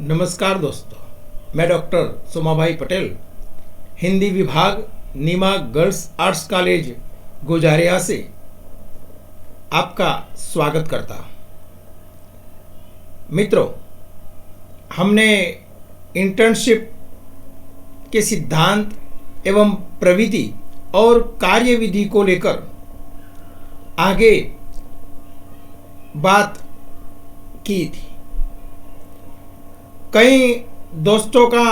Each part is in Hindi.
नमस्कार दोस्तों, मैं डॉक्टर सोमाभाई पटेल हिंदी विभाग नीमा गर्ल्स आर्ट्स कॉलेज गुजारिया से आपका स्वागत करता हूं। मित्रों, हमने इंटर्नशिप के सिद्धांत एवं प्रविधि और कार्यविधि को लेकर आगे बात की थी। कई दोस्तों का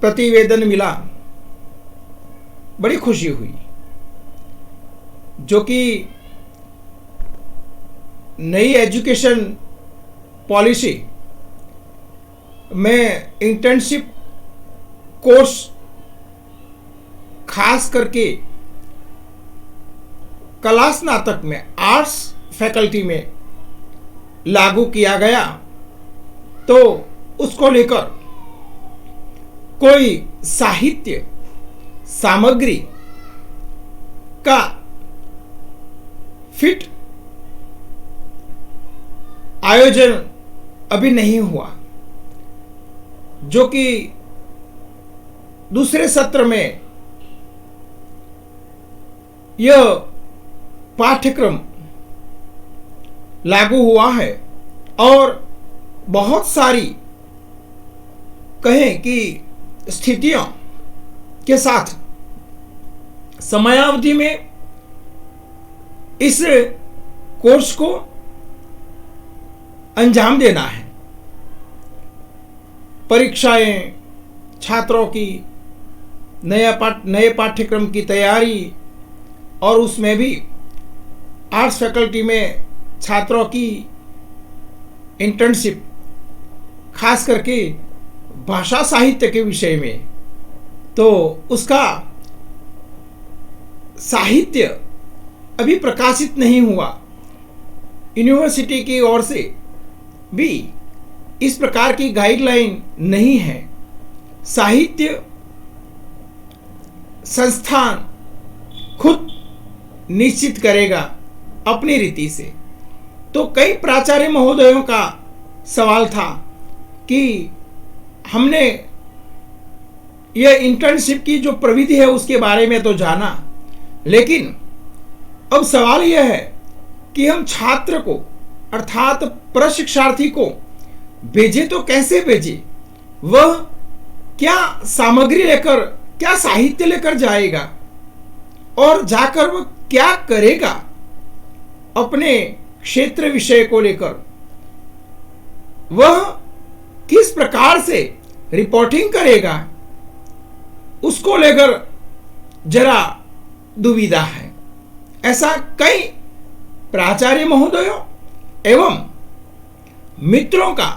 प्रतिवेदन मिला, बड़ी खुशी हुई, जो कि नई एजुकेशन पॉलिसी में इंटर्नशिप कोर्स खास करके कला स्नातक में आर्ट्स फैकल्टी में लागू किया गया, तो उसको लेकर कोई साहित्य सामग्री का फिट आयोजन अभी नहीं हुआ, जो कि दूसरे सत्र में यह पाठ्यक्रम लागू हुआ है और बहुत सारी कहें कि स्थितियों के साथ समयावधि में इस कोर्स को अंजाम देना है। परीक्षाएं, छात्रों की नए पाठ्यक्रम की तैयारी और उसमें भी आर्ट्स फैकल्टी में छात्रों की इंटर्नशिप खास करके भाषा साहित्य के विषय में, तो उसका साहित्य अभी प्रकाशित नहीं हुआ। यूनिवर्सिटी की ओर से भी इस प्रकार की गाइडलाइन नहीं है। साहित्य संस्थान खुद निश्चित करेगा अपनी रीति से। तो कई प्राचार्य महोदयों का सवाल था कि हमने यह इंटर्नशिप की जो प्रविधि है उसके बारे में तो जाना, लेकिन अब सवाल यह है कि हम छात्र को अर्थात प्रशिक्षार्थी को भेजे तो कैसे भेजे? वह क्या सामग्री लेकर, क्या साहित्य लेकर जाएगा और जाकर वह क्या करेगा अपने क्षेत्र विषय को लेकर? वह किस प्रकार से रिपोर्टिंग करेगा, उसको लेकर जरा दुविधा है। ऐसा कई प्राचार्य महोदयों एवं मित्रों का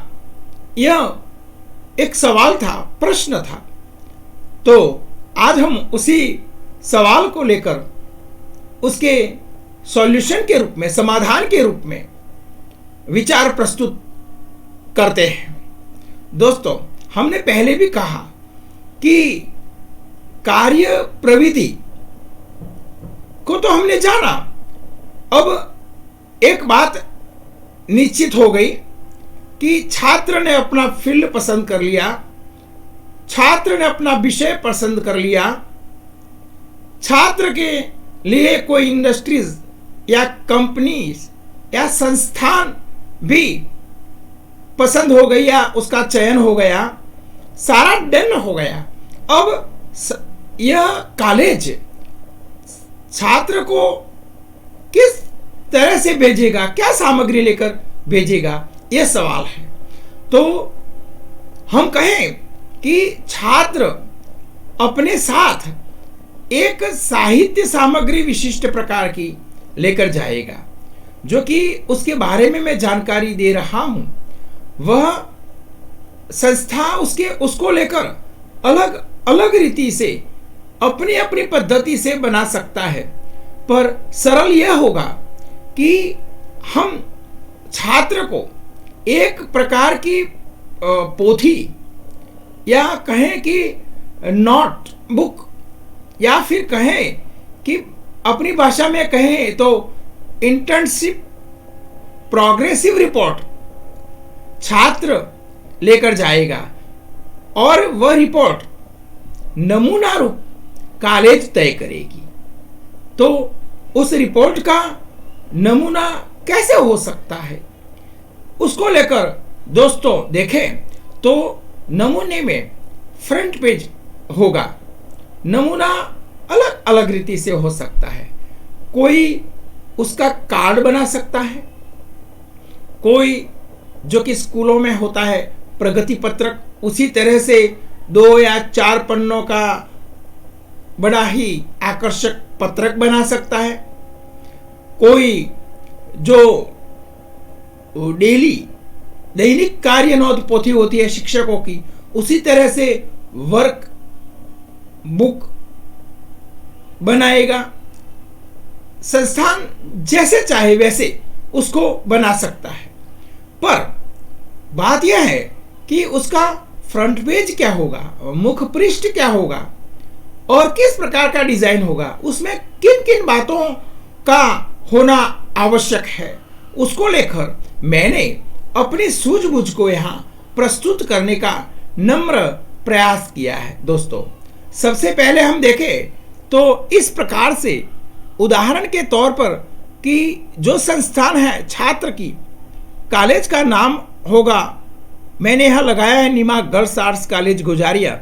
यह एक सवाल था, प्रश्न था। तो आज हम उसी सवाल को लेकर उसके सॉल्यूशन के रूप में, समाधान के रूप में विचार प्रस्तुत करते हैं। दोस्तों, हमने पहले भी कहा कि कार्य प्रविधि को तो हमने जाना। अब एक बात निश्चित हो गई कि छात्र ने अपना फील्ड पसंद कर लिया, छात्र ने अपना विषय पसंद कर लिया, छात्र के लिए कोई इंडस्ट्रीज या कंपनीज या संस्थान भी पसंद हो गई या उसका चयन हो गया, सारा डन हो गया। अब यह कॉलेज छात्र को किस तरह से भेजेगा, क्या सामग्री लेकर भेजेगा, यह सवाल है। तो हम कहें कि छात्र अपने साथ एक साहित्य सामग्री विशिष्ट प्रकार की लेकर जाएगा, जो कि उसके बारे में मैं जानकारी दे रहा हूं। वह संस्था उसको लेकर अलग अलग रीति से अपनी अपनी पद्धति से बना सकता है, पर सरल यह होगा कि हम छात्र को एक प्रकार की पोथी या कहें कि नोट बुक या फिर कहें कि अपनी भाषा में कहें तो इंटर्नशिप प्रोग्रेसिव रिपोर्ट छात्र लेकर जाएगा और वह रिपोर्ट नमूना रूप कॉलेज तय करेगी। तो उस रिपोर्ट का नमूना कैसे हो सकता है, उसको लेकर दोस्तों देखें तो नमूने में फ्रंट पेज होगा। नमूना अलग अलग रीति से हो सकता है। कोई उसका कार्ड बना सकता है, कोई जो कि स्कूलों में होता है प्रगति पत्रक, उसी तरह से 2 या 4 पन्नों का बड़ा ही आकर्षक पत्रक बना सकता है। कोई जो दैनिक कार्य नोट पोथी होती है शिक्षकों की, उसी तरह से वर्क बुक बनाएगा। संस्थान जैसे चाहे वैसे उसको बना सकता है, पर बात यह है कि उसका फ्रंट पेज क्या होगा, मुख पृष्ठ क्या होगा और किस प्रकार का डिजाइन होगा, उसमें किन किन बातों का होना आवश्यक है, उसको लेकर मैंने अपनी सूझबूझ को यहाँ प्रस्तुत करने का नम्र प्रयास किया है। दोस्तों, सबसे पहले हम देखें तो इस प्रकार से उदाहरण के तौर पर कि जो संस्थान है छात्र की, कॉलेज का नाम होगा, मैंने यहां लगाया है Neema girls arts college Gujaria,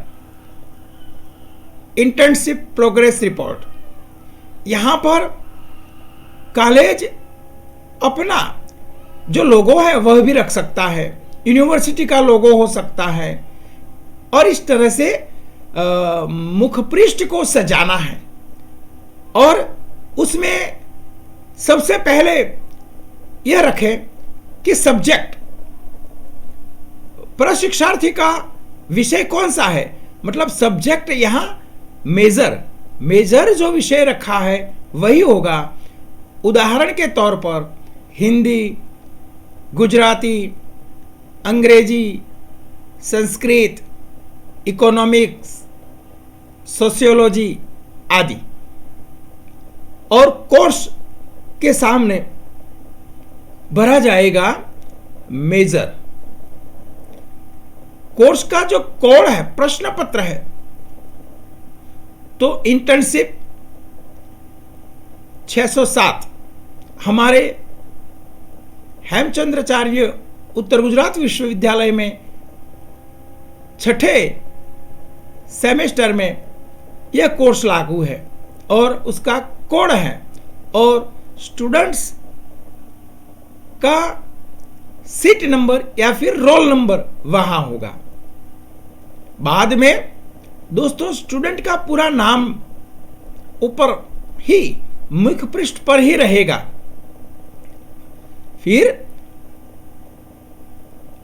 internship progress report. यहां पर कॉलेज अपना जो लोगो है वह भी रख सकता है, यूनिवर्सिटी का लोगो हो सकता है, और इस तरह से मुख पृष्ठ को सजाना है। और उसमें सबसे पहले यह रखें कि सब्जेक्ट, प्रशिक्षार्थी का विषय कौन सा है, मतलब सब्जेक्ट यहां मेजर जो विषय रखा है वही होगा। उदाहरण के तौर पर हिंदी, गुजराती, अंग्रेजी, संस्कृत, इकोनॉमिक्स, सोशियोलॉजी आदि। और कोर्स के सामने भरा जाएगा मेजर। कोर्स का जो कोड है, प्रश्न पत्र है, तो इंटर्नशिप 607 हमारे हेमचंद्राचार्य उत्तर गुजरात विश्वविद्यालय में 6ठे सेमेस्टर में यह कोर्स लागू है और उसका कोड है, और स्टूडेंट्स का सीट नंबर या फिर रोल नंबर वहां होगा। बाद में दोस्तों स्टूडेंट का पूरा नाम ऊपर ही मुख पृष्ठ पर ही रहेगा। फिर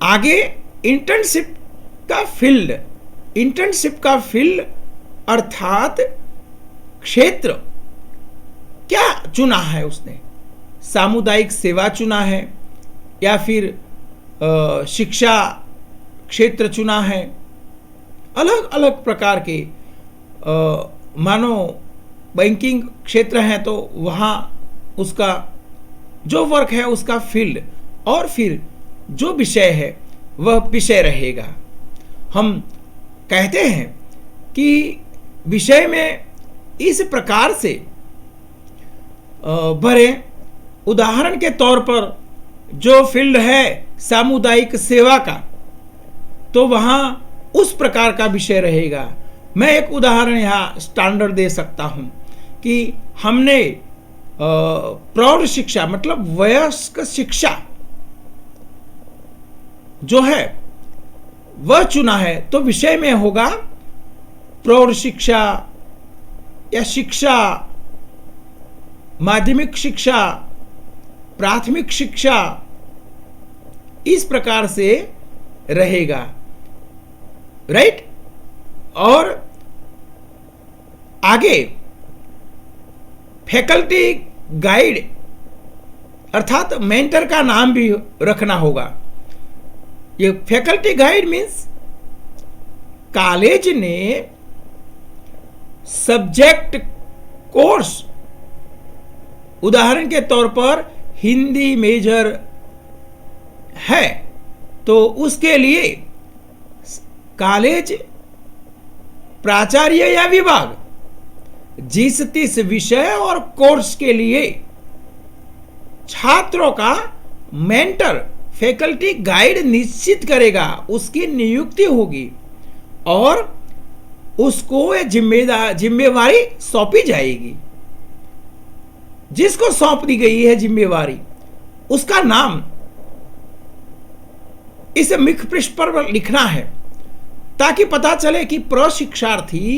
आगे इंटर्नशिप का फील्ड अर्थात क्षेत्र क्या चुना है उसने, सामुदायिक सेवा चुना है या फिर शिक्षा क्षेत्र चुना है। अलग अलग प्रकार के मानो बैंकिंग क्षेत्र है तो वहाँ उसका जो वर्क है उसका फील्ड, और फिर जो विषय है वह विषय रहेगा। हम कहते हैं कि विषय में इस प्रकार से भरें। उदाहरण के तौर पर जो फील्ड है सामुदायिक सेवा का, तो वहाँ उस प्रकार का विषय रहेगा। मैं एक उदाहरण यहाँ स्टैंडर्ड दे सकता हूँ कि हमने प्रौढ़ शिक्षा मतलब वयस्क शिक्षा जो है वह चुना है, तो विषय में होगा प्रौढ़ शिक्षा या शिक्षा, माध्यमिक शिक्षा, प्राथमिक शिक्षा, इस प्रकार से रहेगा, राइट। और आगे फैकल्टी गाइड अर्थात मेंटर का नाम भी रखना होगा। ये फैकल्टी गाइड मीन्स कॉलेज ने सब्जेक्ट कोर्स, उदाहरण के तौर पर हिंदी मेजर है तो उसके लिए कॉलेज प्राचार्य या विभाग जिस तिस विषय और कोर्स के लिए छात्रों का मेंटर फैकल्टी गाइड निश्चित करेगा, उसकी नियुक्ति होगी और उसको यह जिम्मेवारी सौंपी जाएगी। जिसको सौंप दी गई है जिम्मेवारी, उसका नाम इस मुख्य पृष्ठ पर लिखना है ताकि पता चले कि प्रशिक्षार्थी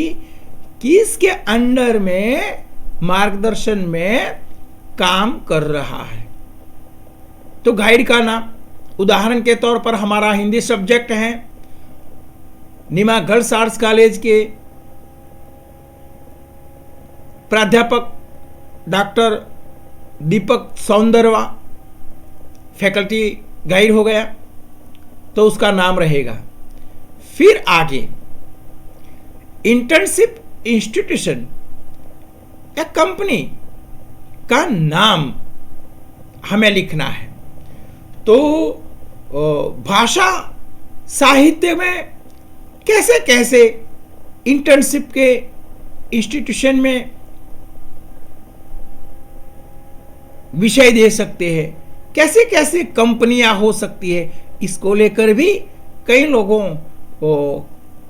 किसके अंडर में मार्गदर्शन में काम कर रहा है। तो गाइड का नाम, उदाहरण के तौर पर हमारा हिंदी सब्जेक्ट है, नीमा गर्ल्स आर्ट्स कॉलेज के प्राध्यापक डॉक्टर दीपक सौंदरवा फैकल्टी गाइड हो गया, तो उसका नाम रहेगा। फिर आगे इंटर्नशिप इंस्टीट्यूशन या कंपनी का नाम हमें लिखना है। तो भाषा साहित्य में कैसे कैसे इंटर्नशिप के इंस्टीट्यूशन में विषय दे सकते हैं, कैसे कैसे कंपनियां हो सकती है, इसको लेकर भी कई लोगों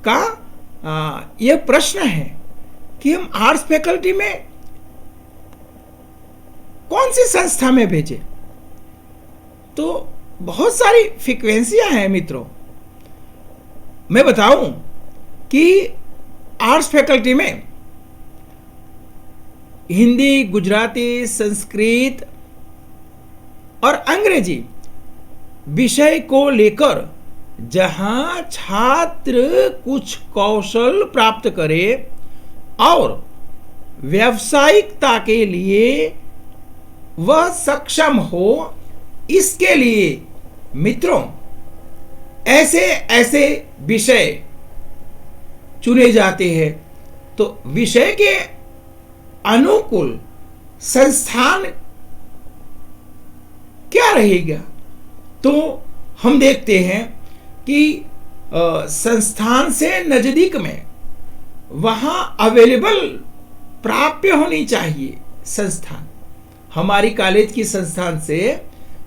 का यह प्रश्न है कि हम आर्ट्स फैकल्टी में कौन सी संस्था में भेजें। तो बहुत सारी फ्रीक्वेंसियां हैं मित्रों। मैं बताऊं कि आर्ट्स फैकल्टी में हिंदी, गुजराती, संस्कृत और अंग्रेजी विषय को लेकर जहां छात्र कुछ कौशल प्राप्त करे और व्यावसायिकता के लिए वह सक्षम हो, इसके लिए मित्रों ऐसे ऐसे विषय चुने जाते हैं। तो विषय के अनुकूल संस्थान क्या रहेगा, तो हम देखते हैं कि संस्थान से नजदीक में वहां अवेलेबल प्राप्य होनी चाहिए संस्थान। हमारी कॉलेज की संस्थान से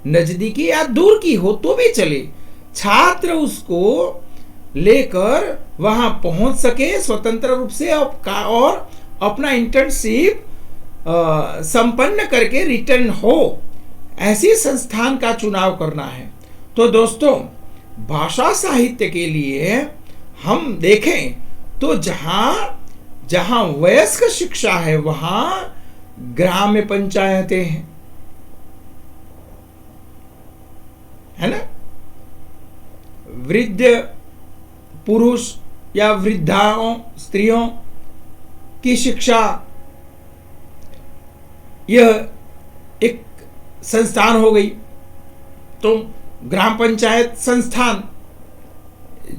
नजदीकी या दूर की हो तो भी चले, छात्र उसको लेकर वहां पहुंच सके स्वतंत्र रूप से और अपना इंटर्नशिप संपन्न करके रिटर्न हो, ऐसी संस्थान का चुनाव करना है। तो दोस्तों, भाषा साहित्य के लिए हम देखें तो जहां जहां वयस्क शिक्षा है वहां ग्राम्य पंचायतें हैं, है ना। वृद्ध पुरुष या वृद्धाओं स्त्रियों की शिक्षा, यह एक संस्थान हो गई। तो ग्राम पंचायत संस्थान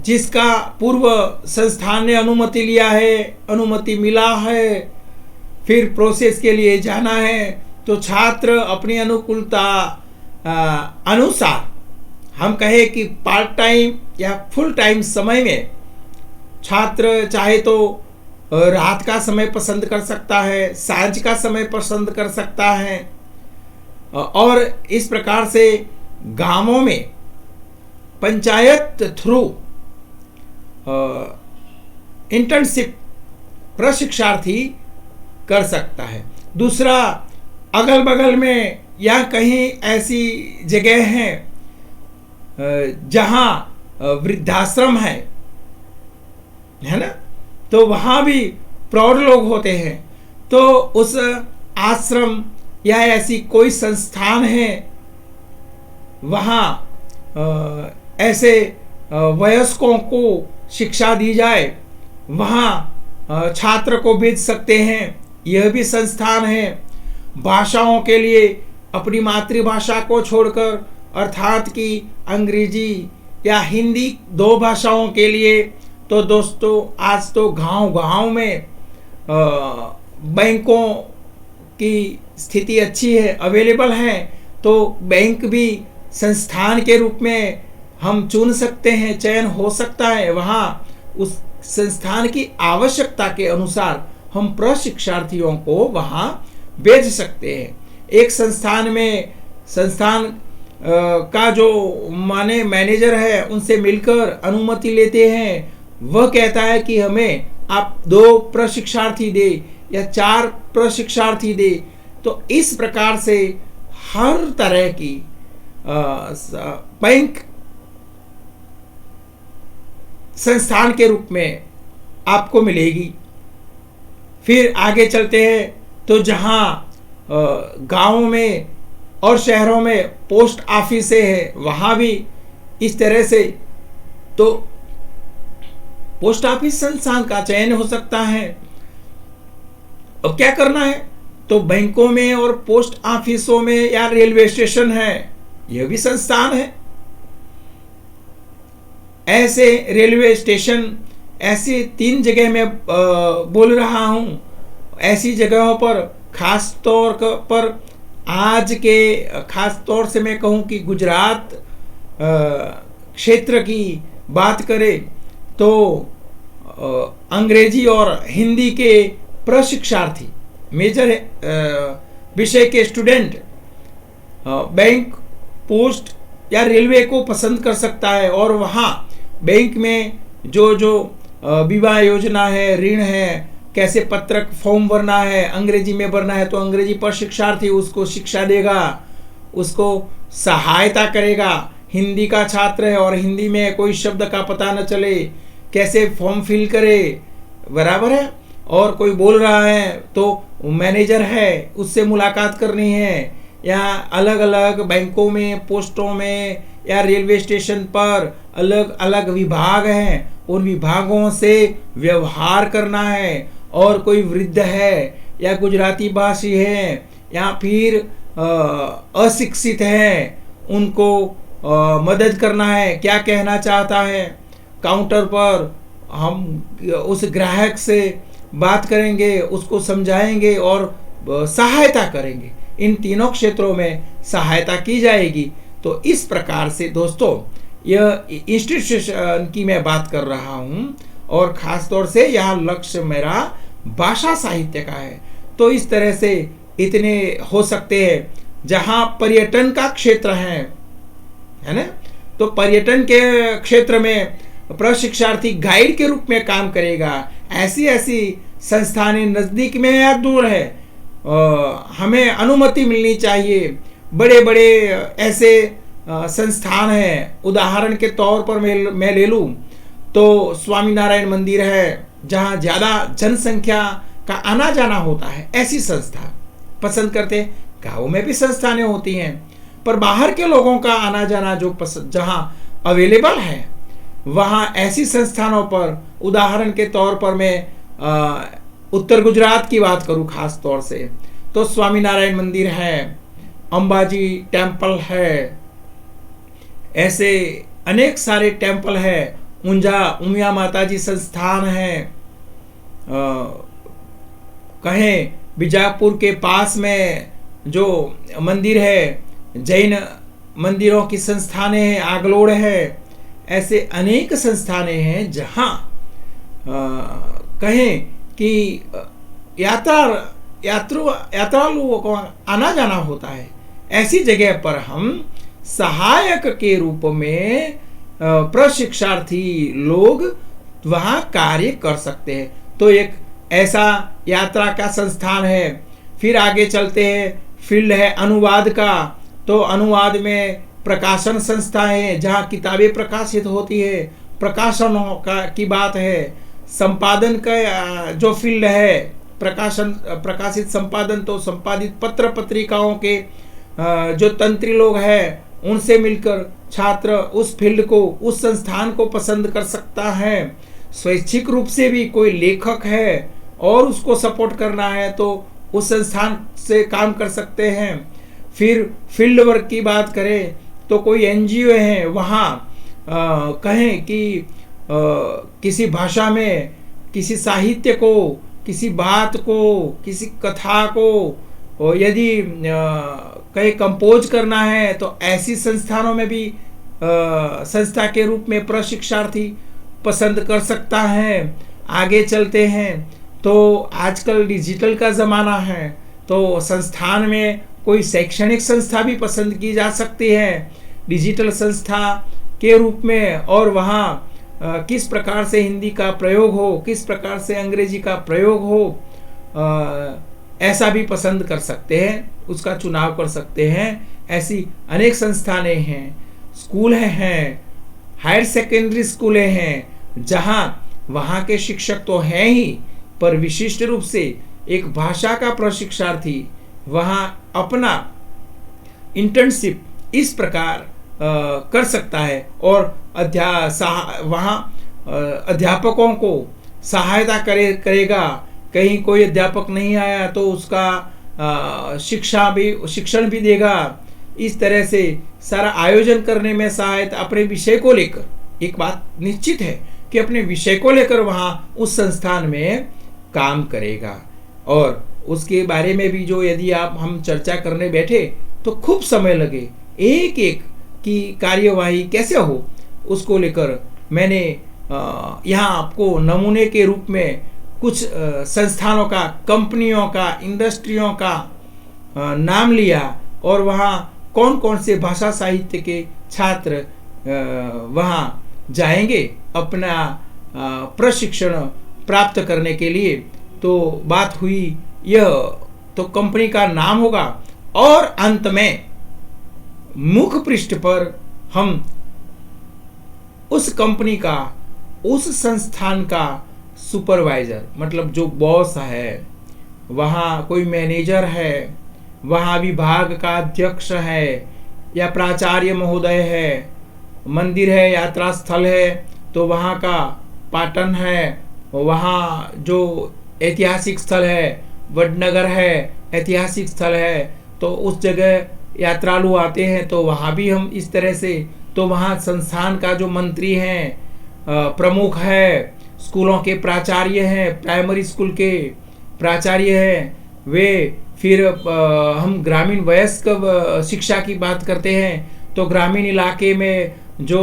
जिसका पूर्व संस्थान ने अनुमति लिया है, अनुमति मिला है, फिर प्रोसेस के लिए जाना है, तो छात्र अपनी अनुकूलता अनुसार, हम कहें कि पार्ट टाइम या फुल टाइम समय में छात्र चाहे तो रात का समय पसंद कर सकता है, सांझ का समय पसंद कर सकता है, और इस प्रकार से गांवों में पंचायत थ्रू इंटर्नशिप प्रशिक्षार्थी कर सकता है। दूसरा, अगल बगल में या कहीं ऐसी जगह हैं जहां वृद्धाश्रम है ना, तो वहां भी प्रौढ़ लोग होते हैं, तो उस आश्रम या ऐसी कोई संस्थान है वहां ऐसे वयस्कों को शिक्षा दी जाए, वहां छात्र को भेज सकते हैं, यह भी संस्थान है। भाषाओं के लिए अपनी मातृभाषा को छोड़कर, अर्थात कि अंग्रेजी या हिंदी, दो भाषाओं के लिए, तो दोस्तों आज तो गांव-गांव में बैंकों की स्थिति अच्छी है, अवेलेबल है, तो बैंक भी संस्थान के रूप में हम चुन सकते हैं, चयन हो सकता है। वहाँ उस संस्थान की आवश्यकता के अनुसार हम प्रशिक्षार्थियों को वहाँ भेज सकते हैं। एक संस्थान में संस्थान का जो माने मैनेजर है उनसे मिलकर अनुमति लेते हैं। वह कहता है कि हमें आप 2 प्रशिक्षार्थी दे या 4 प्रशिक्षार्थी दे। तो इस प्रकार से हर तरह की बैंक संस्थान के रूप में आपको मिलेगी। फिर आगे चलते हैं तो जहाँ गाँवों में और शहरों में पोस्ट ऑफिस है, वहाँ भी इस तरह से तो पोस्ट ऑफिस संस्थान का चयन हो सकता है। अब क्या करना है, तो बैंकों में और पोस्ट ऑफिसों में या रेलवे स्टेशन है, यह भी संस्थान है। ऐसे रेलवे स्टेशन, ऐसी 3 जगह मैं बोल रहा हूँ। ऐसी जगहों पर खास तौर पर आज के खास तौर से मैं कहूँ कि गुजरात क्षेत्र की बात करें तो अंग्रेजी और हिंदी के प्रशिक्षार्थी, मेजर विषय के स्टूडेंट बैंक, पोस्ट या रेलवे को पसंद कर सकता है। और वहाँ बैंक में जो विवाह योजना है, ऋण है, कैसे पत्रक फॉर्म भरना है, अंग्रेजी में भरना है, तो अंग्रेजी प्रशिक्षार्थी उसको शिक्षा देगा, उसको सहायता करेगा। हिंदी का छात्र है और हिंदी में कोई शब्द का पता न चले, कैसे फॉर्म फिल करे, बराबर है। और कोई बोल रहा है तो मैनेजर है, उससे मुलाकात करनी है, या अलग अलग बैंकों में, पोस्टों में या रेलवे स्टेशन पर अलग अलग विभाग हैं, उन विभागों से व्यवहार करना है। और कोई वृद्ध है या गुजराती भाषी है या फिर अशिक्षित है, उनको मदद करना है, क्या कहना चाहता है। काउंटर पर हम उस ग्राहक से बात करेंगे, उसको समझाएंगे और सहायता करेंगे। इन तीनों क्षेत्रों में सहायता की जाएगी। तो इस प्रकार से दोस्तों, यह इंस्टीट्यूशन की मैं बात कर रहा हूँ और ख़ास तौर से यहाँ लक्ष्य मेरा भाषा साहित्य का है। तो इस तरह से इतने हो सकते हैं। जहाँ पर्यटन का क्षेत्र है ना, तो पर्यटन के क्षेत्र में प्रशिक्षार्थी गाइड के रूप में काम करेगा। ऐसी संस्थानें नज़दीक में या दूर है, हमें अनुमति मिलनी चाहिए। बड़े बड़े ऐसे संस्थान हैं, उदाहरण के तौर पर मैं ले लूँ तो स्वामीनारायण मंदिर है, जहाँ ज़्यादा जनसंख्या का आना जाना होता है, ऐसी संस्था पसंद करते हैं। गाँव में भी संस्थानें होती हैं, पर बाहर के लोगों का आना जाना जो जहाँ अवेलेबल है, वहाँ ऐसी संस्थानों पर, उदाहरण के तौर पर मैं उत्तर गुजरात की बात करूँ खास तौर से, तो स्वामीनारायण मंदिर है, अंबाजी टेम्पल है, ऐसे अनेक सारे टेम्पल है। उमिया माता जी संस्थान है, कहें बीजापुर के पास में जो मंदिर है, जैन मंदिरों की संस्थानें हैं, आगलोड़ है। ऐसे अनेक संस्थानें हैं जहाँ कहें कि यात्रालुओं को आना जाना होता है। ऐसी जगह पर हम सहायक के रूप में प्रशिक्षार्थी लोग वहाँ कार्य कर सकते हैं। तो एक ऐसा यात्रा का संस्थान है। फिर आगे चलते हैं, फील्ड है अनुवाद का। तो अनुवाद में प्रकाशन संस्था है, जहाँ किताबें प्रकाशित होती है, प्रकाशनों का की बात है। संपादन का जो फील्ड है, प्रकाशित संपादन, तो संपादित पत्र पत्रिकाओं के जो तंत्री लोग हैं, उनसे मिलकर छात्र उस फील्ड को, उस संस्थान को पसंद कर सकता है। स्वैच्छिक रूप से भी कोई लेखक है और उसको सपोर्ट करना है तो उस संस्थान से काम कर सकते हैं। फिर फील्ड वर्क की बात करें तो कोई एनजीओ है, वहाँ कहें कि किसी भाषा में, किसी साहित्य को, किसी बात को, किसी कथा को यदि कहीं कंपोज करना है, तो ऐसी संस्थानों में भी संस्था के रूप में प्रशिक्षार्थी पसंद कर सकता है। आगे चलते हैं तो आजकल डिजिटल का ज़माना है, तो संस्थान में कोई शैक्षणिक संस्था भी पसंद की जा सकती है डिजिटल संस्था के रूप में, और वहाँ किस प्रकार से हिंदी का प्रयोग हो, किस प्रकार से अंग्रेजी का प्रयोग हो, ऐसा भी पसंद कर सकते हैं, उसका चुनाव कर सकते हैं। ऐसी अनेक संस्थानें हैं, स्कूल हैं, हायर सेकेंडरी स्कूलें हैं, जहाँ वहाँ के शिक्षक तो हैं ही, पर विशिष्ट रूप से एक भाषा का प्रशिक्षार्थी वहाँ अपना इंटर्नशिप इस प्रकार कर सकता है, और वहाँ अध्यापकों को सहायता करेगा। कहीं कोई अध्यापक नहीं आया तो उसका शिक्षण भी देगा। इस तरह से सारा आयोजन करने में सहायता, अपने विषय को लेकर, एक बात निश्चित है कि अपने विषय को लेकर वहाँ उस संस्थान में काम करेगा। और उसके बारे में भी जो यदि हम चर्चा करने बैठे तो खूब समय लगे, एक एक की कार्यवाही कैसे हो उसको लेकर मैंने यहाँ आपको नमूने के रूप में कुछ संस्थानों का, कंपनियों का, इंडस्ट्रियों का नाम लिया, और वहाँ कौन कौन से भाषा साहित्य के छात्र वहाँ जाएंगे अपना प्रशिक्षण प्राप्त करने के लिए। तो बात हुई यह, तो कंपनी का नाम होगा, और अंत में मुख पृष्ठ पर हम उस कंपनी का, उस संस्थान का सुपरवाइजर, मतलब जो बॉस है, वहाँ कोई मैनेजर है, वहाँ विभाग का अध्यक्ष है या प्राचार्य महोदय है, मंदिर है, यात्रा स्थल है तो वहाँ का पाटन है, वहाँ जो ऐतिहासिक स्थल है, वडनगर है, ऐतिहासिक स्थल है, तो उस जगह यात्रालु आते हैं तो वहाँ भी हम इस तरह से, तो वहाँ संस्थान का जो मंत्री हैं, प्रमुख है, स्कूलों के प्राचार्य हैं, प्राइमरी स्कूल के प्राचार्य हैं, वे फिर हम ग्रामीण वयस्क शिक्षा की बात करते हैं तो ग्रामीण इलाके में जो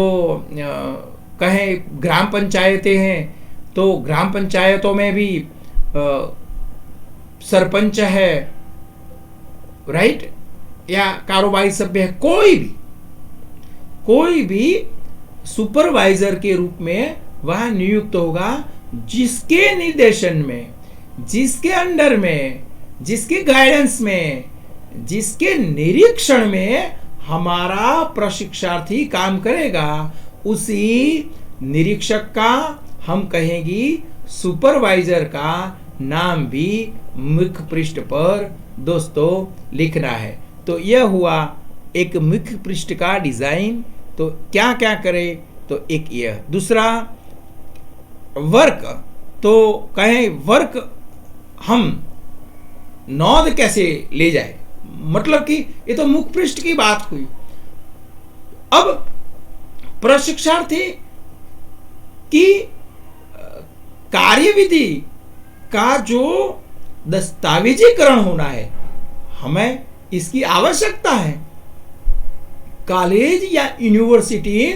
कहें ग्राम पंचायतें हैं, तो ग्राम पंचायतों में भी सरपंच है, राइट, या कारोबारी सभ्य है, कोई भी सुपरवाइजर के रूप में वह नियुक्त होगा, जिसके निर्देशन में, जिसके अंडर में, जिसके गाइडेंस में, जिसके निरीक्षण में हमारा प्रशिक्षार्थी काम करेगा। उसी निरीक्षक का हम कहेंगी सुपरवाइजर का नाम भी मुख्य पृष्ठ पर दोस्तों लिखना है। तो यह हुआ एक मुख्य पृष्ठ का डिजाइन। तो क्या क्या करें, तो एक यह, दूसरा वर्क, तो कहें वर्क हम नोंद कैसे ले जाए, मतलब कि ये तो मुख्य पृष्ठ की बात हुई। अब प्रशिक्षार्थी की कार्यविधि का जो दस्तावेजीकरण होना है, हमें इसकी आवश्यकता है। कॉलेज या यूनिवर्सिटी,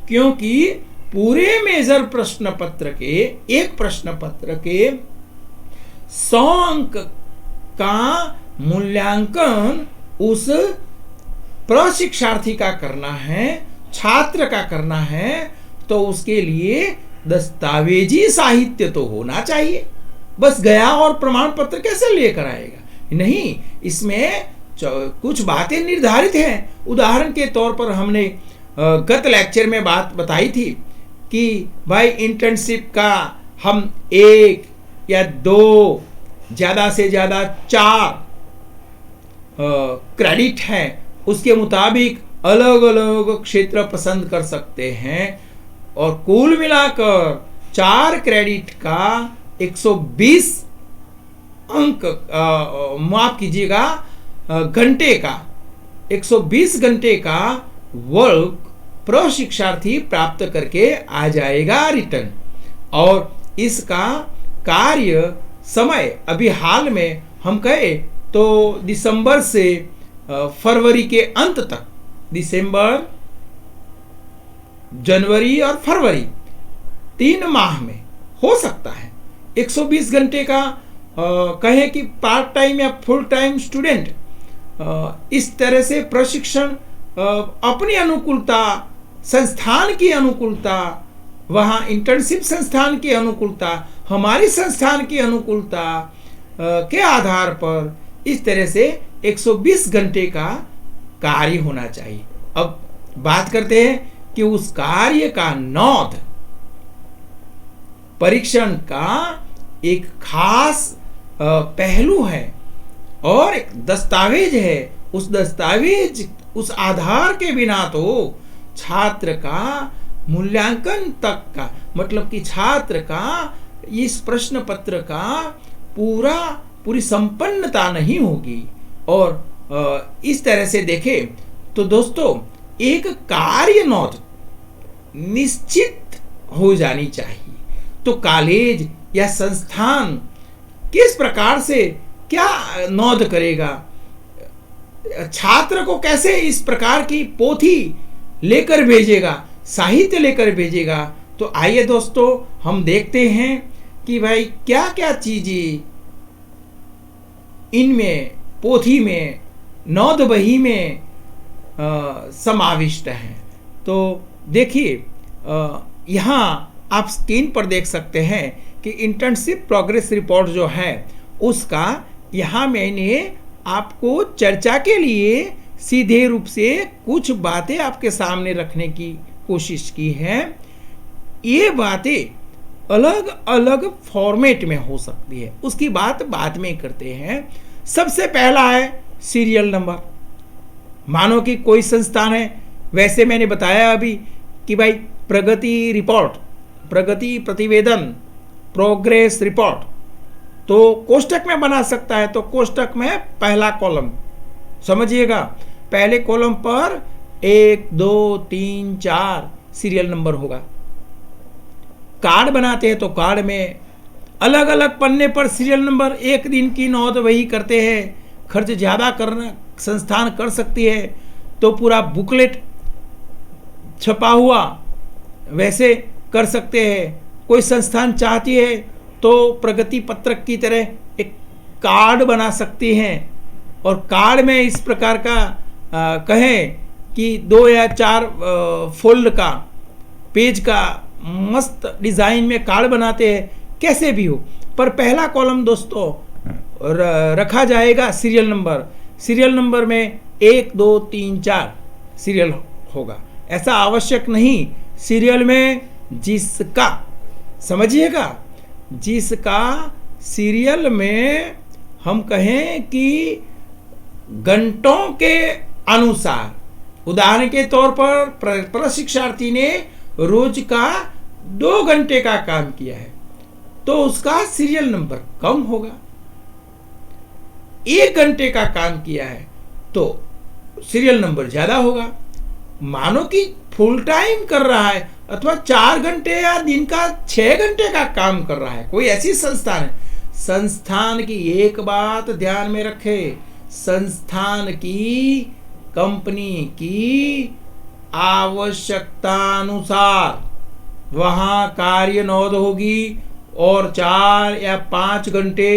क्योंकि पूरे मेजर प्रश्न पत्र के, एक प्रश्न पत्र के 100 अंक का मूल्यांकन उस प्रशिक्षार्थी का करना है, छात्र का करना है, तो उसके लिए दस्तावेजी साहित्य तो होना चाहिए। बस गया और प्रमाण पत्र कैसे लेकर आएगा? नहीं, इसमें कुछ बातें निर्धारित हैं। उदाहरण के तौर पर हमने गत लेक्चर में बात बताई थी कि भाई इंटर्नशिप का हम 1 या 2, ज़्यादा से ज़्यादा 4 क्रेडिट हैं, उसके मुताबिक अलग अलग क्षेत्र पसंद कर सकते हैं, और कुल मिलाकर 4 क्रेडिट का 120 अंक, माफ कीजिएगा, घंटे का 120 घंटे का वर्क प्रशिक्षार्थी प्राप्त करके आ जाएगा रिटर्न। और इसका कार्य समय अभी हाल में हम कहे तो दिसंबर से फरवरी के अंत तक, दिसंबर जनवरी और फरवरी 3 माह में हो सकता है। 120 घंटे का कहें कि पार्ट टाइम या फुल टाइम स्टूडेंट इस तरह से प्रशिक्षण अपनी अनुकूलता, संस्थान की अनुकूलता, वहाँ इंटर्नशिप संस्थान की अनुकूलता, हमारी संस्थान की अनुकूलता के आधार पर इस तरह से 120 घंटे का कार्य होना चाहिए। अब बात करते हैं कि उस कार्य का नोंद परीक्षण का एक खास पहलू है और एक दस्तावेज है। उस दस्तावेज, उस आधार के बिना तो छात्र का मूल्यांकन तक का, मतलब कि छात्र का इस प्रश्न पत्र का पूरी संपन्नता नहीं होगी। और इस तरह से देखें तो दोस्तों, एक कार्य नोंद निश्चित हो जानी चाहिए। तो कॉलेज या संस्थान किस प्रकार से क्या नोंद करेगा, छात्र को कैसे इस प्रकार की पोथी लेकर भेजेगा, साहित्य लेकर भेजेगा। तो आइए दोस्तों, हम देखते हैं कि भाई क्या क्या चीजें इनमें, पोथी में, नोंद बही में समाविष्ट हैं। तो देखिए, यहाँ आप स्क्रीन पर देख सकते हैं कि इंटर्नशिप प्रोग्रेस रिपोर्ट जो है उसका यहाँ मैंने आपको चर्चा के लिए सीधे रूप से कुछ बातें आपके सामने रखने की कोशिश की है। ये बातें अलग अलग फॉर्मेट में हो सकती है, उसकी बात बाद में करते हैं। सबसे पहला है सीरियल नंबर। मानो कि कोई संस्थान है, वैसे मैंने बताया अभी कि भाई प्रगति रिपोर्ट, प्रगति प्रतिवेदन, प्रोग्रेस रिपोर्ट, तो कोष्टक में बना सकता है। तो कोष्टक में पहला कॉलम समझिएगा, पहले कॉलम पर 1 2 3 4 सीरियल नंबर होगा। कार्ड बनाते हैं तो कार्ड में अलग अलग पन्ने पर सीरियल नंबर, एक दिन की नोंद वही करते हैं। खर्च ज़्यादा करना संस्थान कर सकती है तो पूरा बुकलेट छपा हुआ वैसे कर सकते हैं। कोई संस्थान चाहती है तो प्रगति पत्रक की तरह एक कार्ड बना सकती हैं और कार्ड में इस प्रकार का कहें कि 2 या 4 फोल्ड का, पेज का मस्त डिज़ाइन में कार्ड बनाते हैं, कैसे भी हो। पर पहला कॉलम दोस्तों रखा जाएगा सीरियल नंबर। सीरियल नंबर में 1 2 3 4 सीरियल होगा, ऐसा आवश्यक नहीं। सीरियल में जिसका, समझिएगा, जिसका सीरियल में हम कहें कि घंटों के अनुसार, उदाहरण के तौर पर प्रशिक्षार्थी ने रोज का 2 घंटे का काम किया है तो उसका सीरियल नंबर कम होगा। 1 घंटे का काम किया है तो सीरियल नंबर ज्यादा होगा। मानो कि फुल टाइम कर रहा है अथवा 4 घंटे या दिन का 6 घंटे का काम कर रहा है, कोई ऐसी संस्थान है। संस्थान की एक बात ध्यान में रखे, संस्थान की, कंपनी की आवश्यकता अनुसार वहाँ कार्य नोंद होगी और 4 या 5 घंटे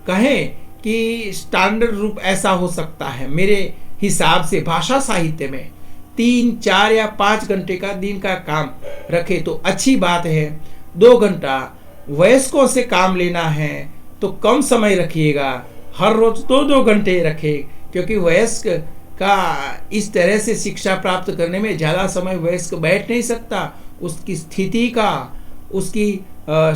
कहें कि स्टैंडर्ड रूप ऐसा हो सकता है। मेरे हिसाब से भाषा साहित्य में 3 4 या 5 घंटे का दिन का काम रखे तो अच्छी बात है। 2 घंटा वयस्कों से काम लेना है तो कम समय रखिएगा, हर रोज 2 घंटे रखे, क्योंकि वयस्क का इस तरह से शिक्षा प्राप्त करने में ज़्यादा समय वयस्क बैठ नहीं सकता। उसकी स्थिति का, उसकी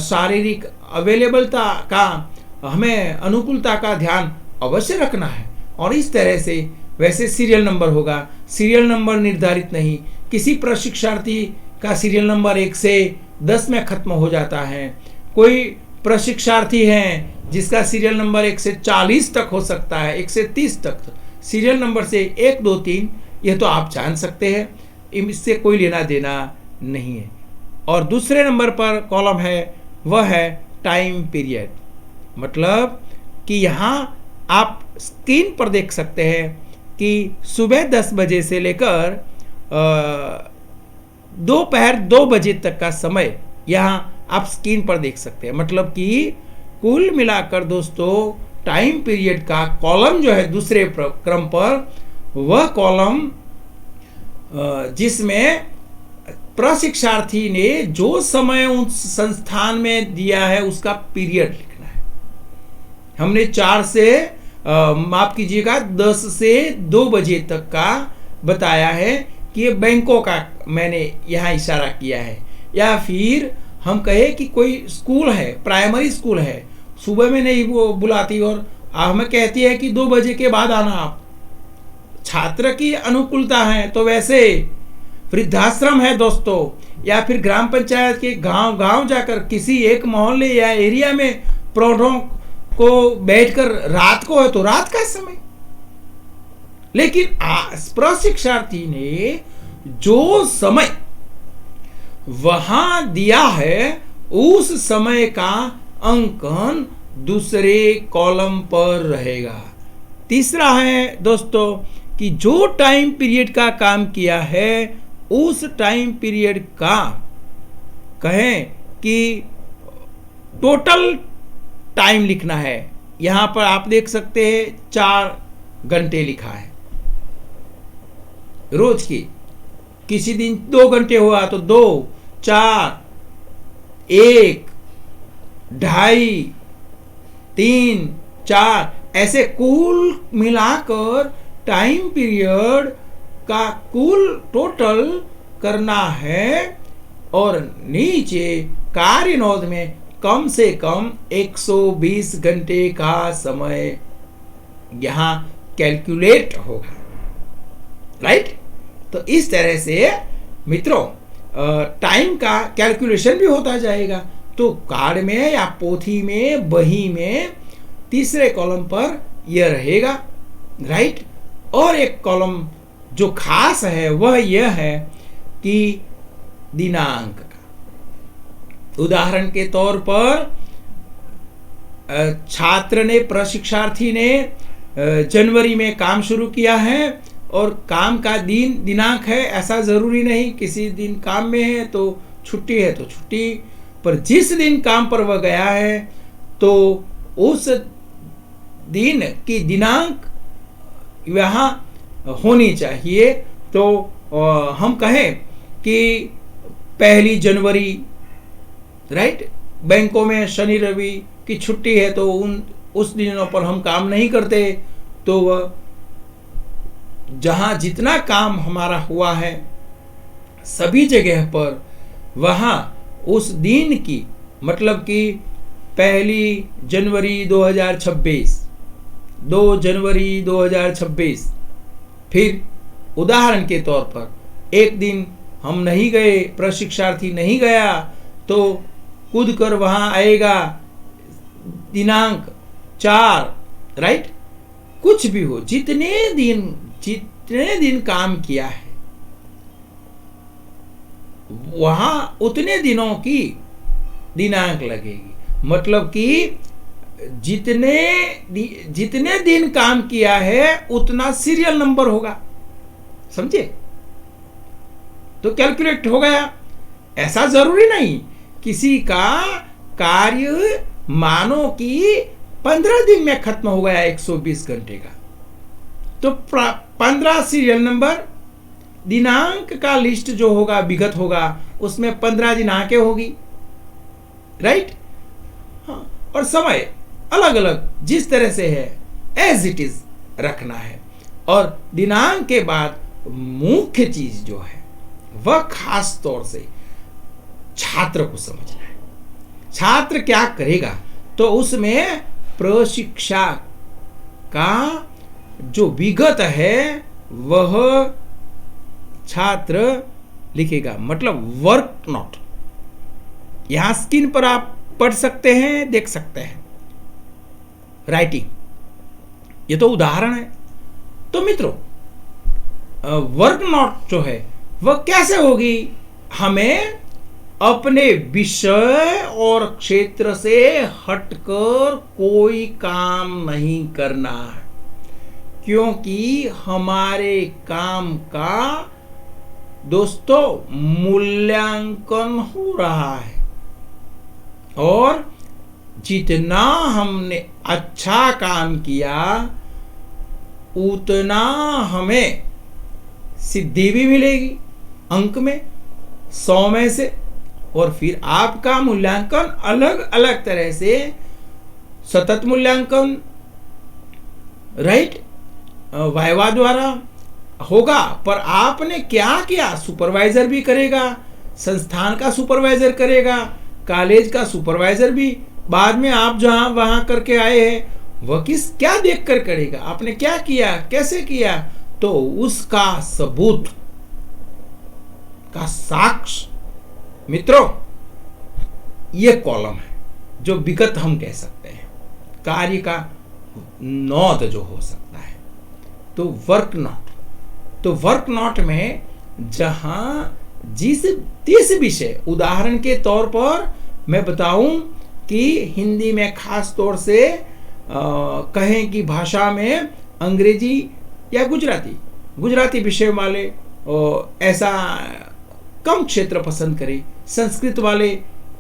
शारीरिक अवेलेबलता का, हमें अनुकूलता का ध्यान अवश्य रखना है। और इस तरह से वैसे सीरियल नंबर होगा, सीरियल नंबर निर्धारित नहीं। किसी प्रशिक्षार्थी का सीरियल नंबर 1 से 10 में खत्म हो जाता है, कोई प्रशिक्षार्थी हैं जिसका सीरियल नंबर 1 से 40 तक हो सकता है, 1 से 30 तक। सीरियल नंबर से 1 2 3 यह तो आप जान सकते हैं, इससे कोई लेना देना नहीं है। और दूसरे नंबर पर कॉलम है वह है टाइम पीरियड, मतलब कि यहाँ आप स्क्रीन पर देख सकते हैं कि सुबह 10 बजे से लेकर दोपहर 2 बजे तक का समय यहाँ आप स्क्रीन पर देख सकते हैं। मतलब कि कुल मिलाकर दोस्तों टाइम पीरियड का कॉलम जो है दूसरे क्रम पर, वह कॉलम जिसमें प्रशिक्षार्थी ने जो समय उस संस्थान में दिया है उसका पीरियड लिखना है। हमने 4 से माफ कीजिएगा 10 से 2 बजे तक का बताया है कि ये बैंकों का मैंने यहाँ इशारा किया है। या फिर हम कहे कि कोई स्कूल है, प्राइमरी स्कूल है, सुबह में नहीं वो बुलाती और हमें कहती है कि 2 बजे के बाद आना। आप छात्र की अनुकूलता है तो वैसे वृद्धाश्रम है दोस्तों, या फिर ग्राम पंचायत के गांव गांव जाकर किसी एक मोहल्ले या एरिया में प्रौढ़ों को बैठकर रात को है तो रात का समय। लेकिन प्रशिक्षार्थी ने जो समय वहां दिया है उस समय का अंकन दूसरे कॉलम पर रहेगा। तीसरा है दोस्तों कि जो टाइम पीरियड का काम किया है उस टाइम पीरियड का कहें कि टोटल टाइम लिखना है। यहां पर आप देख सकते हैं 4 घंटे लिखा है रोज की। किसी दिन 2 घंटे हुआ तो 2, 4, 1, 2.5, 3, 4 ऐसे कुल मिलाकर टाइम पीरियड का कुल टोटल करना है। और नीचे कार्य नोट में कम से कम 120 घंटे का समय यहां कैलकुलेट होगा। राइट? तो इस तरह से मित्रों टाइम का कैलकुलेशन भी होता जाएगा। तो कार्ड में या पोथी में बही में तीसरे कॉलम पर यह रहेगा। राइट? और एक कॉलम जो खास है वह यह है कि दिनांक का। उदाहरण के तौर पर छात्र ने, प्रशिक्षार्थी ने जनवरी में काम शुरू किया है और काम का दिनांक है, ऐसा जरूरी नहीं। किसी दिन काम में है तो छुट्टी है तो छुट्टी, पर जिस दिन काम पर वह गया है तो उस दिन की दिनांक यहाँ होनी चाहिए। तो हम कहें कि 1 जनवरी। राइट? बैंकों में शनि रवि की छुट्टी है तो उस दिनों पर हम काम नहीं करते। तो वह जहां जितना काम हमारा हुआ है सभी जगह पर वहां उस दिन की, मतलब कि 1 जनवरी 2026, 2 जनवरी 2026। फिर उदाहरण के तौर पर एक दिन हम नहीं गए, प्रशिक्षार्थी नहीं गया, तो कूद कर वहां आएगा दिनांक 4। राइट? कुछ भी हो, जितने दिन काम किया है वहां उतने दिनों की दिनांक लगेगी। मतलब कि जितने दिन काम किया है उतना सीरियल नंबर होगा। समझे? तो कैलकुलेट हो गया। ऐसा जरूरी नहीं किसी का कार्य मानो कि 15 दिन में खत्म हो गया 120 घंटे का, तो 15 सीरियल नंबर, दिनांक का लिस्ट जो होगा, विगत होगा, उसमें 15 दिनांकें होगी। राइट? हाँ, और समय अलग अलग जिस तरह से है एज इट इज रखना है। और दिनांक के बाद मुख्य चीज जो है वह खास तौर से छात्र को समझना है। छात्र क्या करेगा तो उसमें प्रशिक्षा का जो विगत है वह छात्र लिखेगा। मतलब वर्क नोट यहां स्क्रीन पर आप पढ़ सकते हैं, देख सकते हैं। राइटिंग, ये तो उदाहरण है। तो मित्रों वर्क नोट जो है वह कैसे होगी? हमें अपने विषय और क्षेत्र से हटकर कोई काम नहीं करना है, क्योंकि हमारे काम का दोस्तों मूल्यांकन हो रहा है, और जितना हमने अच्छा काम किया उतना हमें सिद्धि भी मिलेगी अंक में 100 में से। और फिर आपका मूल्यांकन अलग अलग तरह से, सतत मूल्यांकन, राइट, वाइवा द्वारा होगा, पर आपने क्या किया सुपरवाइजर भी करेगा, संस्थान का सुपरवाइजर करेगा, कॉलेज का सुपरवाइजर भी, बाद में आप जहां वहां करके आए हैं वह क्या देखकर करेगा, आपने क्या किया, कैसे किया, तो उसका सबूत का साक्ष्य मित्रों ये कॉलम है, जो विगत हम कह सकते हैं, कार्य का नोट जो हो सकता है। तो वर्क नोट, तो वर्क नोट में जहां जिस विषय, उदाहरण के तौर पर मैं बताऊं कि हिंदी में खास तौर से कहें कि भाषा में अंग्रेजी या गुजराती विषय वाले ऐसा कम क्षेत्र पसंद करें, संस्कृत वाले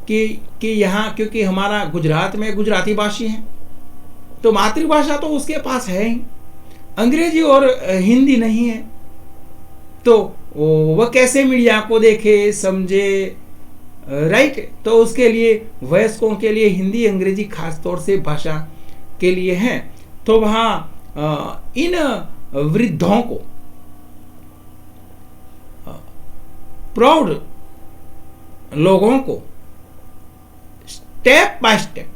कि यहाँ क्योंकि हमारा गुजरात में गुजराती भाषी हैं तो मातृभाषा तो उसके पास है ही, अंग्रेजी और हिंदी नहीं है, तो वह कैसे मीडिया को देखे समझे, राइट। तो उसके लिए वयस्कों के लिए हिंदी अंग्रेजी खास तौर से भाषा के लिए है। तो वहाँ इन वृद्धों को, प्रौढ़ लोगों को स्टेप बाय स्टेप,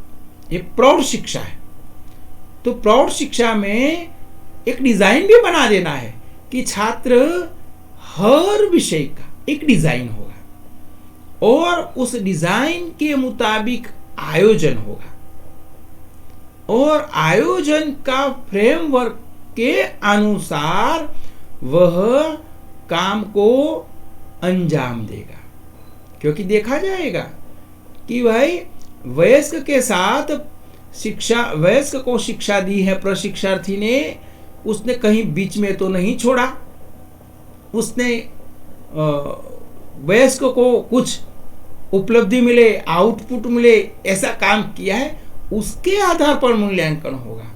ये प्रौढ़ शिक्षा है, तो प्रौढ़ शिक्षा में एक डिजाइन भी बना देना है कि छात्र हर विषय का एक डिजाइन होगा और उस डिजाइन के मुताबिक आयोजन होगा, और आयोजन का फ्रेमवर्क के अनुसार वह काम को अंजाम देगा। क्योंकि देखा जाएगा कि भाई वयस्क के साथ शिक्षा, वयस्क को शिक्षा दी है प्रशिक्षार्थी ने, उसने कहीं बीच में तो नहीं छोड़ा, उसने वयस्क को कुछ उपलब्धि मिले, आउटपुट मिले, ऐसा काम किया है, उसके आधार पर मूल्यांकन होगा।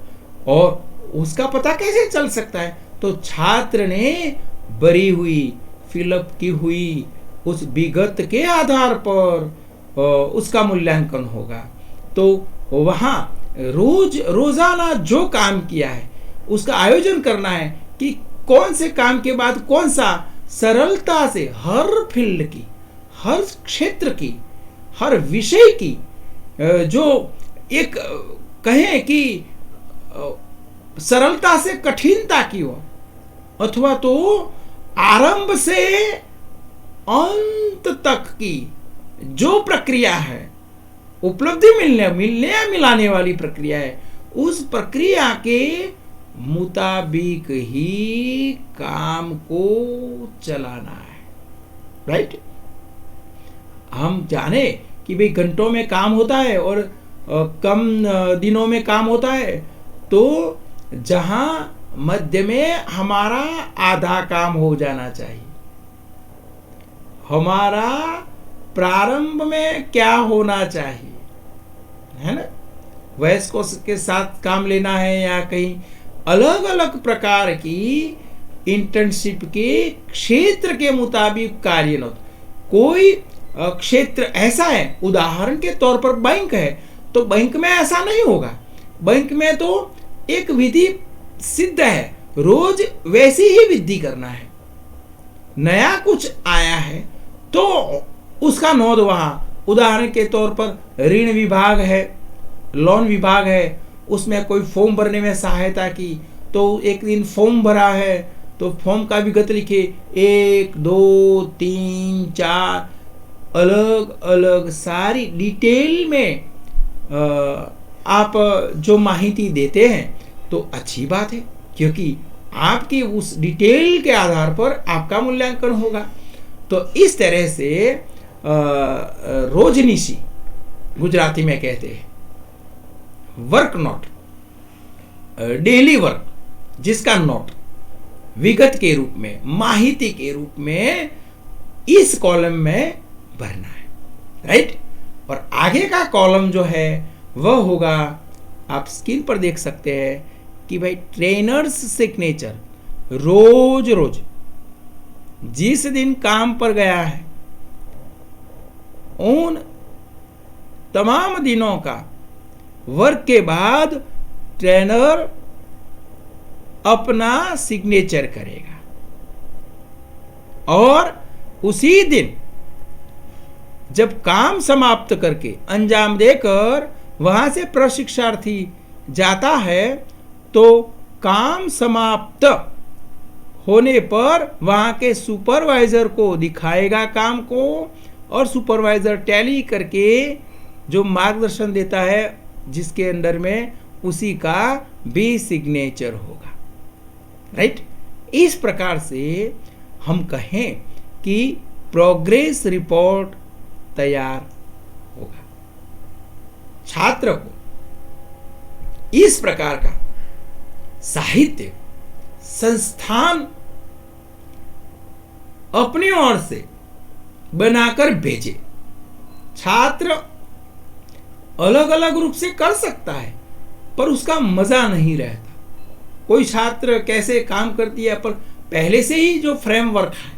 और उसका पता कैसे चल सकता है, तो छात्र ने भरी हुई, फिलअप की हुई उस विगत के आधार पर उसका मूल्यांकन होगा। तो वहाँ रोजाना जो काम किया है उसका आयोजन करना है कि कौन से काम के बाद कौन सा, सरलता से हर फील्ड की, हर क्षेत्र की, हर विषय की, जो एक कहें कि सरलता से कठिनता की हो, अथवा तो आरंभ से अंत तक की जो प्रक्रिया है, उपलब्धि मिलने या मिलाने वाली प्रक्रिया है, उस प्रक्रिया के मुताबिक ही काम को चलाना है, राइट। हम जाने कि भाई घंटों में काम होता है और कम दिनों में काम होता है, तो जहां मध्य में हमारा आधा काम हो जाना चाहिए, हमारा प्रारंभ में क्या होना चाहिए, है ना, वयस्कों के साथ काम लेना है या कहीं अलग अलग प्रकार की इंटर्नशिप के क्षेत्र के मुताबिक कार्य न। कोई क्षेत्र ऐसा है, उदाहरण के तौर पर बैंक है, तो बैंक में ऐसा नहीं होगा, बैंक में तो एक विधि सिद्ध है, रोज वैसी ही विधि करना है, नया कुछ आया है तो उसका नोट वहां, उदाहरण के तौर पर ऋण विभाग है, लोन विभाग है, उसमें कोई फॉर्म भरने में सहायता की, तो एक दिन फॉर्म भरा है तो फॉर्म का विगत लिखे, 1 2 3 4 अलग अलग सारी डिटेल में आप जो माहिती देते हैं तो अच्छी बात है, क्योंकि आपकी उस डिटेल के आधार पर आपका मूल्यांकन होगा। तो इस तरह से रोजनिशी गुजराती में कहते हैं, वर्क नोट, डेली वर्क, जिसका नोट विगत के रूप में, माहिती के रूप में इस कॉलम में भरना है, राइट। और आगे का कॉलम जो है वह होगा, आप स्क्रीन पर देख सकते हैं कि भाई ट्रेनर्स सिग्नेचर, रोज रोज जिस दिन काम पर गया है उन तमाम दिनों का वर्क के बाद ट्रेनर अपना सिग्नेचर करेगा और उसी दिन जब काम समाप्त करके अंजाम देकर वहां से प्रशिक्षार्थी जाता है तो काम समाप्त होने पर वहां के सुपरवाइजर को दिखाएगा काम को, और सुपरवाइजर टैली करके जो मार्गदर्शन देता है जिसके अंडर में, उसी का भी सिग्नेचर होगा, राइट। इस प्रकार से हम कहें कि प्रोग्रेस रिपोर्ट तैयार होगा। छात्र को इस प्रकार का साहित्य संस्थान अपनी ओर से बनाकर भेजे। छात्र अलग अलग रूप से कर सकता है पर उसका मजा नहीं रहता। कोई छात्र कैसे काम करती है पर पहले से ही जो फ्रेमवर्क है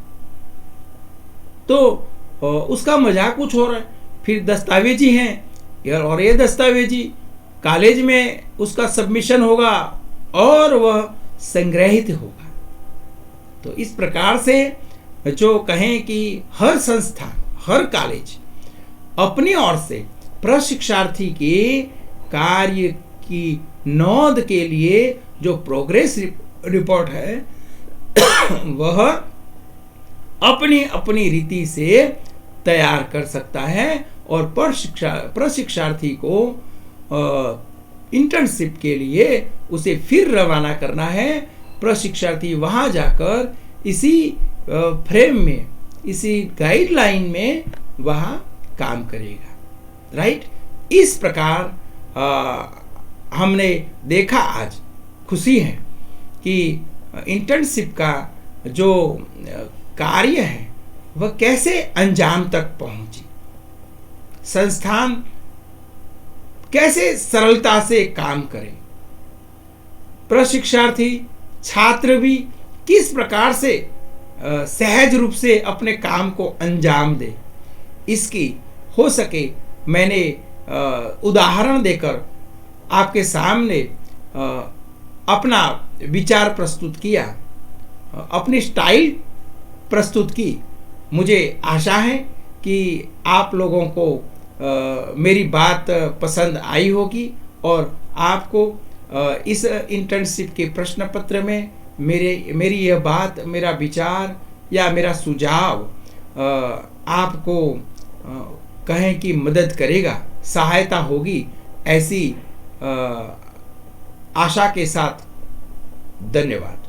तो उसका मजा कुछ हो रहा है, फिर दस्तावेजी हैं और ये दस्तावेजी कॉलेज में उसका सबमिशन होगा और वह संग्रहित होगा। तो इस प्रकार से जो कहें कि हर संस्थान, हर कॉलेज अपनी ओर से प्रशिक्षार्थी के कार्य की नोंद के लिए जो प्रोग्रेस रिपोर्ट है वह अपनी अपनी रीति से तैयार कर सकता है और प्रशिक्षार्थी को इंटर्नशिप के लिए उसे फिर रवाना करना है। प्रशिक्षार्थी वहां जाकर इसी फ्रेम में, इसी गाइडलाइन में वहां काम करेगा, राइट। इस प्रकार हमने देखा, आज खुशी है कि इंटर्नशिप का जो कार्य है वह कैसे अंजाम तक पहुंची, संस्थान कैसे सरलता से काम करें, प्रशिक्षार्थी छात्र भी किस प्रकार से सहज रूप से अपने काम को अंजाम दे, इसकी हो सके मैंने उदाहरण देकर आपके सामने अपना विचार प्रस्तुत किया, अपनी स्टाइल प्रस्तुत की। मुझे आशा है कि आप लोगों को मेरी बात पसंद आई होगी और आपको इस इंटर्नशिप के प्रश्न पत्र में मेरी यह बात, मेरा विचार या मेरा सुझाव आपको कहें कि मदद करेगा, सहायता होगी, ऐसी आशा के साथ धन्यवाद।